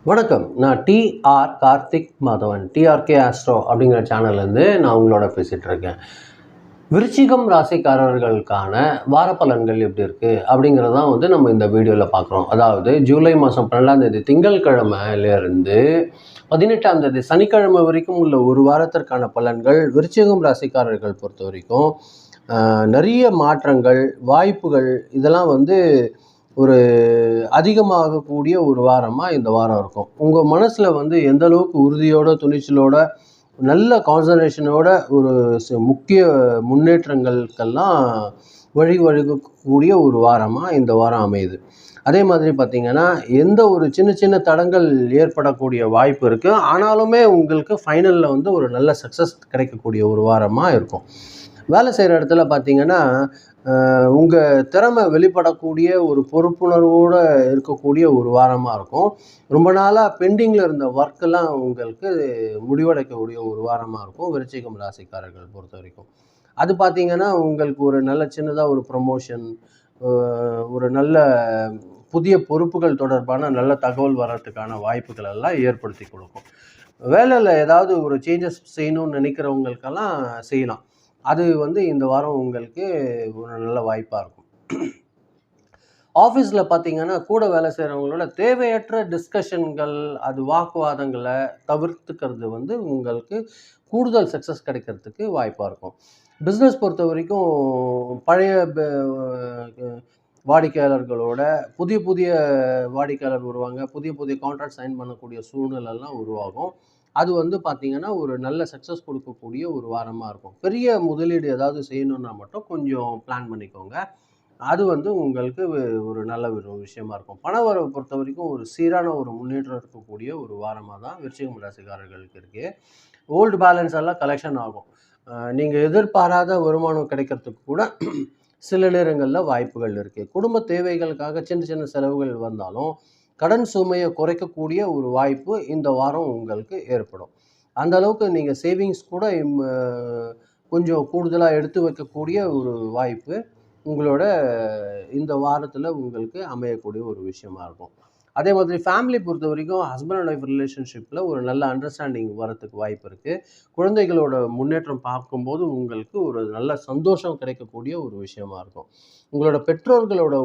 வணக்கம். நான் TR Karthik Madhavan. TRK astro அப்படிங்கிற சேனல்லேருந்து நான் உங்களோட பேசிகிட்டு இருக்கேன். விருச்சிகம் ராசிக்காரர்களுக்கான வார பலன்கள் எப்படி இருக்குது அப்படிங்கிறதான் நம்ம இந்த வீடியோவில் பார்க்குறோம். அதாவது ஜூலை மாதம் 12ஆம் தேதி திங்கட்கிழமையிலேருந்து 18ஆம் தேதி சனிக்கிழமை வரைக்கும் உள்ள ஒரு வாரத்திற்கான பலன்கள் விருச்சிகம் ராசிக்காரர்கள் பொறுத்த வரைக்கும் நிறைய மாற்றங்கள், வாய்ப்புகள் இதெல்லாம் ஒரு அதிகமாகக்கூடிய ஒரு வாரமாக இந்த வாரம் இருக்கும். உங்கள் மனசில் எந்த அளவுக்கு உறுதியோட, துணிச்சலோட, நல்ல கான்சன்ட்ரேஷனோட ஒரு முக்கிய முன்னேற்றங்களுக்கெல்லாம் வழிவகுக்கக்கூடிய ஒரு வாரமாக இந்த வாரம் அமையுது. அதே மாதிரி பார்த்திங்கன்னா, எந்த ஒரு சின்ன சின்ன தடங்கள் ஏற்படக்கூடிய வாய்ப்பு இருக்குது. ஆனாலுமே உங்களுக்கு ஃபைனலில் ஒரு நல்ல சக்ஸஸ் கிடைக்கக்கூடிய ஒரு வாரமாக இருக்கும். வேலை செய்கிற இடத்துல பார்த்திங்கன்னா, உங்கள் திறமை வெளிப்படக்கூடிய ஒரு பொறுப்புணர்வோடு இருக்கக்கூடிய ஒரு வாரமாக இருக்கும். ரொம்ப நாளாக பெண்டிங்கில் இருந்த ஒர்க்கெல்லாம் உங்களுக்கு முடிவடைக்கக்கூடிய ஒரு வாரமாக இருக்கும் விருச்சிகம் ராசிக்காரர்கள் பொறுத்த வரைக்கும். அது பார்த்திங்கன்னா, உங்களுக்கு ஒரு நல்ல சின்னதாக ஒரு ப்ரமோஷன், ஒரு நல்ல புதிய பொறுப்புகள் தொடர்பான நல்ல தகவல் வர்றதுக்கான வாய்ப்புகள் எல்லாம் ஏற்படுத்தி கொடுக்கும். வேலையில் ஏதாவது ஒரு சேஞ்சஸ் செய்யணும்னு நினைக்கிறவங்களுக்கெல்லாம் செய்யலாம். அது இந்த வாரம் உங்களுக்கு ஒரு நல்ல வாய்ப்பாக இருக்கும். ஆஃபீஸில் பார்த்திங்கன்னா, கூட வேலை செய்கிறவங்களோட தேவையற்ற டிஸ்கஷன்கள், அது வாக்குவாதங்களை தவிர்த்துக்கிறது உங்களுக்கு கூடுதல் சக்ஸஸ் கிடைக்கிறதுக்கு வாய்ப்பாக இருக்கும். பிஸ்னஸ் பொறுத்த வரைக்கும் பழைய வாடிக்கையாளர்களோட புதிய புதிய வாடிக்கையாளர் வருவாங்க. புதிய புதிய கான்ட்ராக்ட் சைன் பண்ணக்கூடிய சூழ்நிலைலாம் உருவாகும். அது பார்த்திங்கன்னா, ஒரு நல்ல சக்ஸஸ் கொடுக்கக்கூடிய ஒரு வாரமாக இருக்கும். பெரிய முதலீடு ஏதாவது செய்யணுன்னா மட்டும் கொஞ்சம் பிளான் பண்ணிக்கோங்க. அது உங்களுக்கு ஒரு நல்ல ஒரு விஷயமா இருக்கும். பண வரவை பொறுத்த வரைக்கும் ஒரு சீரான ஒரு முன்னேற்றம் இருக்கக்கூடிய ஒரு வாரமாக தான் விருச்சிகம் ராசிக்காரர்களுக்கு இருக்குது. ஓல்டு பேலன்ஸ் எல்லாம் கலெக்ஷன் ஆகும். நீங்கள் எதிர்பாராத வருமானம் கிடைக்கிறதுக்கு கூட சில நேரங்களில் வாய்ப்புகள் இருக்குது. குடும்ப தேவைகளுக்காக சின்ன சின்ன செலவுகள் வந்தாலும் கடன் சுமையை குறைக்கக்கூடிய ஒரு வாய்ப்பு இந்த வாரம் உங்களுக்கு ஏற்படும். அந்த அளவுக்கு நீங்கள் சேவிங்ஸ் கூட கொஞ்சம் கூடுதலாக எடுத்து வைக்கக்கூடிய ஒரு வாய்ப்பு உங்களோட இந்த வாரத்தில் உங்களுக்கு அமையக்கூடிய ஒரு விஷயமா இருக்கும். அதே மாதிரி ஃபேமிலி பொறுத்த வரைக்கும் ஹஸ்பண்ட் அண்ட் ஒய்ஃப் ரிலேஷன்ஷிப்பில் ஒரு நல்ல அண்டர்ஸ்டாண்டிங் வரத்துக்கு வாய்ப்பு இருக்குது. குழந்தைகளோட முன்னேற்றம் பார்க்கும்போது உங்களுக்கு ஒரு நல்ல சந்தோஷம் கிடைக்கக்கூடிய ஒரு விஷயமா இருக்கும். உங்களோட பெற்றோர்களோட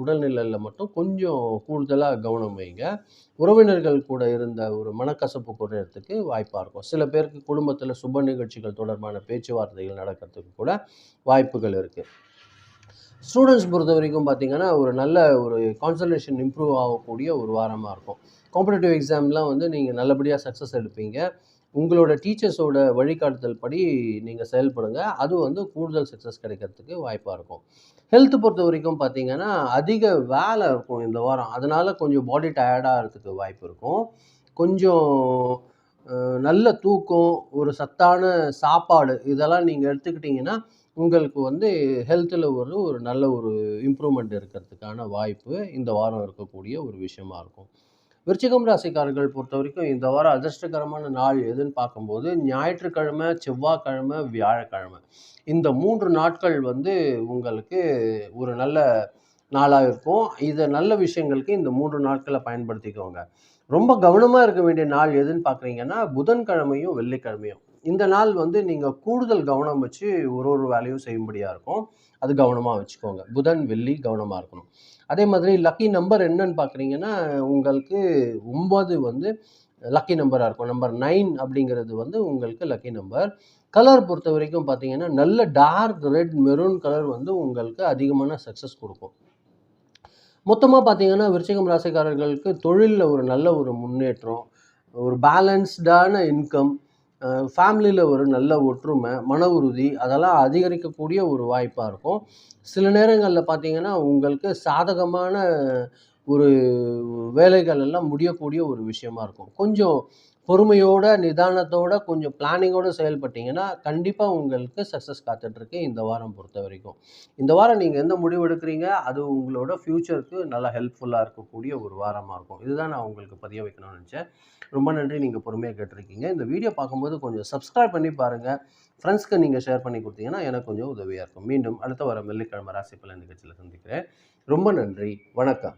உடல்நிலையில் மட்டும் கொஞ்சம் கூடுதலாக கவனம் வைங்க. உறவினர்கள் கூட இருந்த ஒரு மனக்கசப்பு குறையறதுக்கு வாய்ப்பாக இருக்கும். சில பேருக்கு குடும்பத்தில் சுப நிகழ்ச்சிகள் தொடர்பான பேச்சுவார்த்தைகள் நடக்கிறதுக்கு கூட வாய்ப்புகள் இருக்குது. ஸ்டூடெண்ட்ஸ் பொறுத்த வரைக்கும் பார்த்திங்கன்னா, ஒரு நல்ல ஒரு கான்சன்ட்ரேஷன் இம்ப்ரூவ் ஆகக்கூடிய ஒரு வாரமாக இருக்கும். காம்படிட்டிவ் எக்ஸாம்லாம் நீங்கள் நல்லபடியாக சக்ஸஸ் எடுப்பீங்க. உங்களோட டீச்சர்ஸோட வழிகாட்டுதல் படி நீங்கள் செயல்படுங்க. அது கூடுதல் சக்ஸஸ் கிடைக்கிறதுக்கு வாய்ப்பாக இருக்கும். ஹெல்த் பொறுத்த வரைக்கும் பார்த்திங்கன்னா, அதிக வேலை இருக்கும் இந்த வாரம். அதனால் கொஞ்சம் பாடி டயர்டாக இருக்கிறதுக்கு வாய்ப்பு இருக்கும். கொஞ்சம் நல்ல தூக்கம், ஒரு சத்தான சாப்பாடு இதெல்லாம் நீங்கள் எடுத்துக்கிட்டிங்கன்னா உங்களுக்கு ஹெல்த்தில் ஒரு நல்ல ஒரு இம்ப்ரூவ்மெண்ட் இருக்கிறதுக்கான வாய்ப்பு இந்த வாரம் இருக்கக்கூடிய ஒரு விஷயமா இருக்கும். விருச்சிகம் ராசிக்காரர்கள் பொறுத்த வரைக்கும் இந்த வாரம் அதிர்ஷ்டகரமான நாள் எதுன்னு பார்க்கும்போது ஞாயிற்றுக்கிழமை, செவ்வாய்க்கிழமை, வியாழக்கிழமை இந்த 3 நாட்கள் உங்களுக்கு ஒரு நல்ல நாளாக இருக்கும். இதை நல்ல விஷயங்களுக்கு இந்த 3 நாட்களை பயன்படுத்திக்கோங்க. ரொம்ப கவனமாக இருக்க வேண்டிய நாள் எதுன்னு பார்க்குறீங்கன்னா புதன்கிழமையும் வெள்ளிக்கிழமையும். இந்த நாள் நீங்கள் கூடுதல் கவனம் வச்சு ஒரு வேலையும் செய்யும்படியாக இருக்கும். அது கவனமாக வச்சுக்கோங்க. புதன், வெள்ளி கவனமாக இருக்கணும். அதே மாதிரி லக்கி நம்பர் என்னன்னு பார்க்குறீங்கன்னா உங்களுக்கு 9 லக்கி நம்பராக இருக்கும். நம்பர் 9 அப்படிங்கிறது உங்களுக்கு லக்கி நம்பர். கலர் பொறுத்த வரைக்கும் பார்த்தீங்கன்னா நல்ல டார்க் ரெட் மெரூன் கலர் உங்களுக்கு அதிகமான சக்ஸஸ் கொடுக்கும். மொத்தமாக பார்த்தீங்கன்னா விருச்சிகம் ராசிக்காரர்களுக்கு தொழிலில் ஒரு நல்ல ஒரு முன்னேற்றம், ஒரு பேலன்ஸ்டான இன்கம், ஃபேமிலியில் ஒரு நல்ல ஒற்றுமை, மன உறுதி அதெல்லாம் அதிகரிக்கக்கூடிய ஒரு வாய்ப்பாக இருக்கும். சில நேரங்களில் பார்த்திங்கன்னா உங்களுக்கு சாதகமான ஒரு வேலைகள் எல்லாம் முடியக்கூடிய ஒரு விஷயமா இருக்கும். கொஞ்சம் பொறுமையோட, நிதானத்தோட, கொஞ்சம் பிளானிங்கோடு செயல்பட்டிங்கன்னா கண்டிப்பாக உங்களுக்கு சக்ஸஸ் காத்துட்ருக்கு இந்த வாரம் பொறுத்த வரைக்கும். இந்த வாரம் நீங்கள் எந்த முடிவு எடுக்கிறீங்க அது உங்களோட ஃப்யூச்சருக்கு நல்லா ஹெல்ப்ஃபுல்லாக இருக்கக்கூடிய ஒரு வாரமாக இருக்கும். இதுதான் நான் உங்களுக்கு பதிய வைக்கணும்னு நினச்சேன். ரொம்ப நன்றி, நீங்கள் பொறுமையாக கேட்டிருக்கீங்க. இந்த வீடியோ பார்க்கும்போது கொஞ்சம் சப்ஸ்கிரைப் பண்ணி பாருங்கள். ஃப்ரெண்ட்ஸ்க்கு நீங்கள் ஷேர் பண்ணி கொடுத்தீங்கன்னா எனக்கு கொஞ்சம் உதவியாக இருக்கும். மீண்டும் அடுத்த வாரம் வெள்ளிக்கிழமை ராசி பலன் நிகழ்ச்சியில் சந்திக்கிறேன். ரொம்ப நன்றி. வணக்கம்.